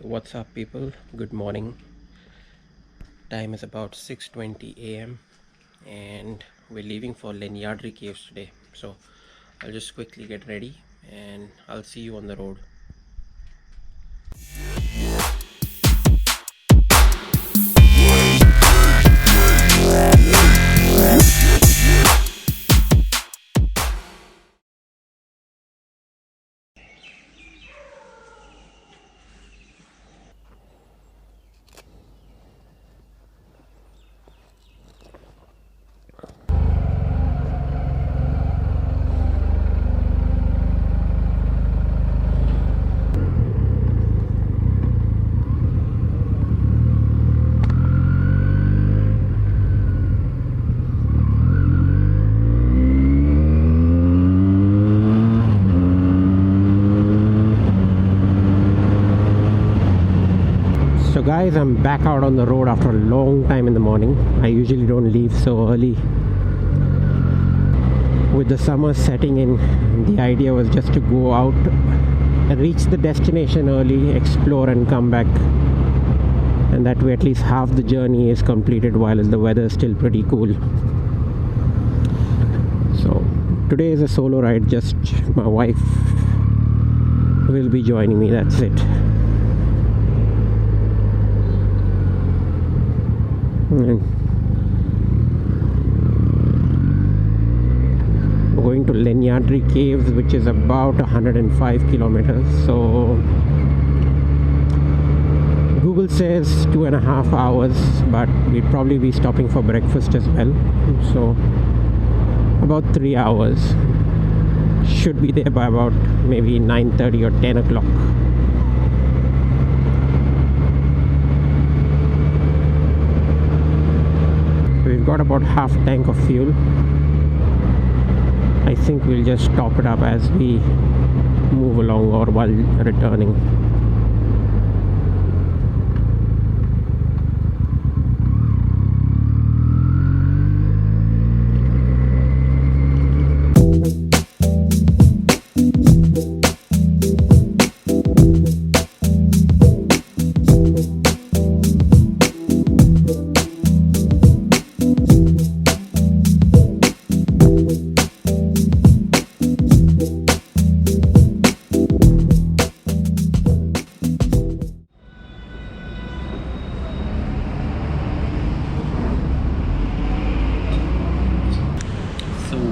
What's up, people? Good morning. Time is about 6:20 a.m. and we're leaving for Lenyadri Caves today. So I'll just quickly get ready and I'll see you on the road. So guys, I'm back out on the road after a long time in the morning. I usually don't leave so early. With the summer setting in, the idea was just to go out, reach the destination early, explore and come back. And that way at least half the journey is completed while the weather is still pretty cool. So today is a solo ride, just my wife will be joining me, that's it. We're going to Lenyadri Caves, which is about 105 kilometers. So Google says 2.5 hours, but we'd probably be stopping for breakfast as well. So about 3 hours. Should be there by about maybe 9:30 or 10 o'clock. We've got about half tank of fuel. I think we'll just top it up as we move along or while returning.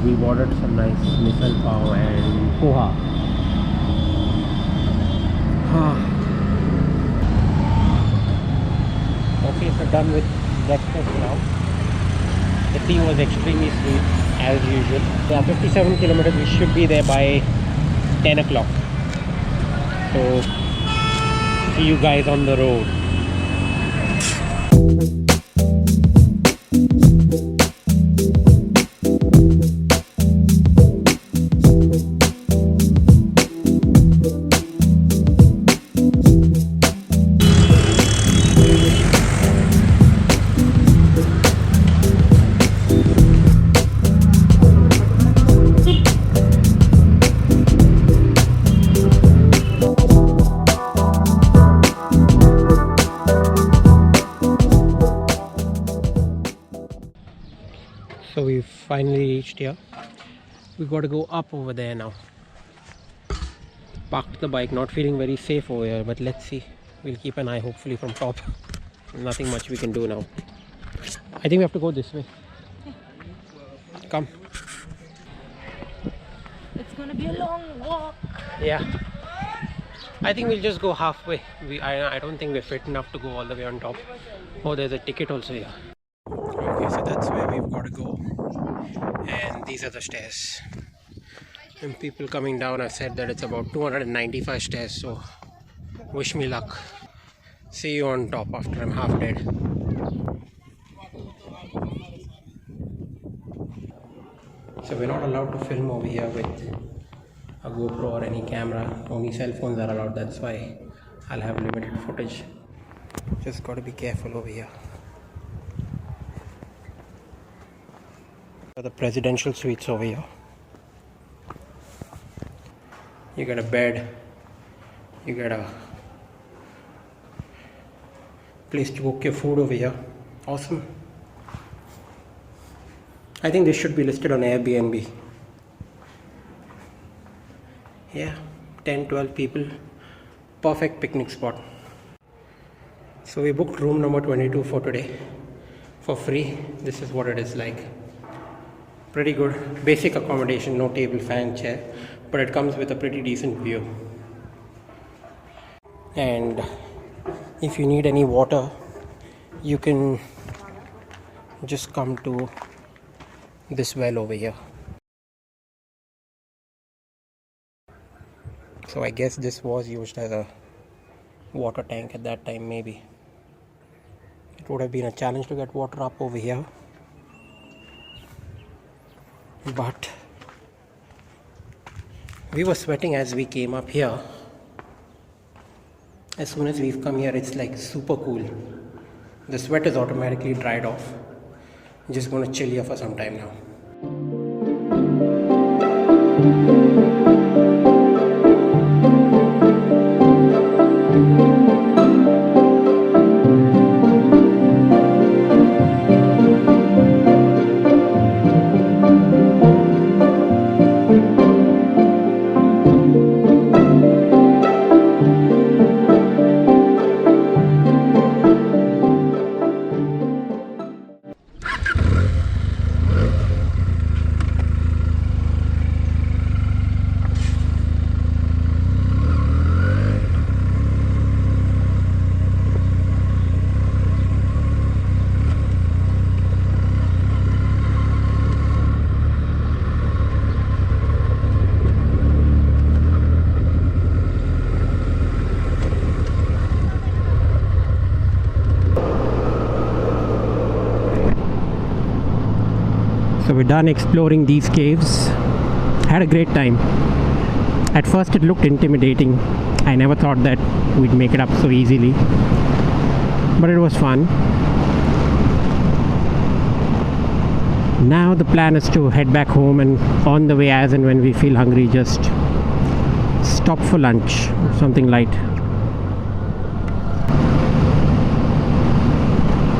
We've ordered some nice misal pav and poha. Okay, so done with breakfast now. The tea was extremely sweet as usual. Yeah, 57 kilometers, we should be there by 10 o'clock. So see you guys on the road. So we've finally reached here. We've got to go up over there now. Parked the bike, not feeling very safe over here, but let's see. We'll keep an eye hopefully from top. Nothing much we can do now. I think we have to go this way. Come. It's gonna be a long walk. Yeah. I think we'll just go halfway. I don't think we're fit enough to go all the way on top. Oh, there's a ticket also here. Okay, so that's where we've got to go. And these are the stairs. And people coming down have said that it's about 295 stairs, so wish me luck. See you on top after I'm half dead. So we're not allowed to film over here with a GoPro or any camera. Only cell phones are allowed, that's why I'll have limited footage. Just got to be careful over here. The presidential suites over here. You get a bed, you get a place to cook your food over here. Awesome. I think this should be listed on Airbnb. Yeah, 10-12 people. Perfect picnic spot. So we booked room number 22 for today for free. This is what it is like. Pretty good. Basic accommodation, no table, fan, chair, but it comes with a pretty decent view. And if you need any water, you can just come to this well over here. So I guess this was used as a water tank at that time. Maybe it would have been a challenge to get water up over here, but we were sweating as we came up here. As soon as we've come here, it's like super cool. The sweat is automatically dried off. I'm just gonna chill here for some time now. So we're done exploring these caves. Had a great time. At first it looked intimidating. I never thought that we'd make it up so easily, but it was fun. Now the plan is to head back home, and on the way, as and when we feel hungry, just stop for lunch, something light.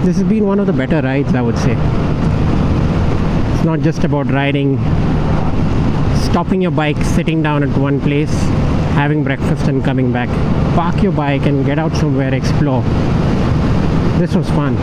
This has been one of the better rides, I would say. It's not just about riding, stopping your bike, sitting down at one place, having breakfast and coming back. Park your bike and get out somewhere, explore. This was fun.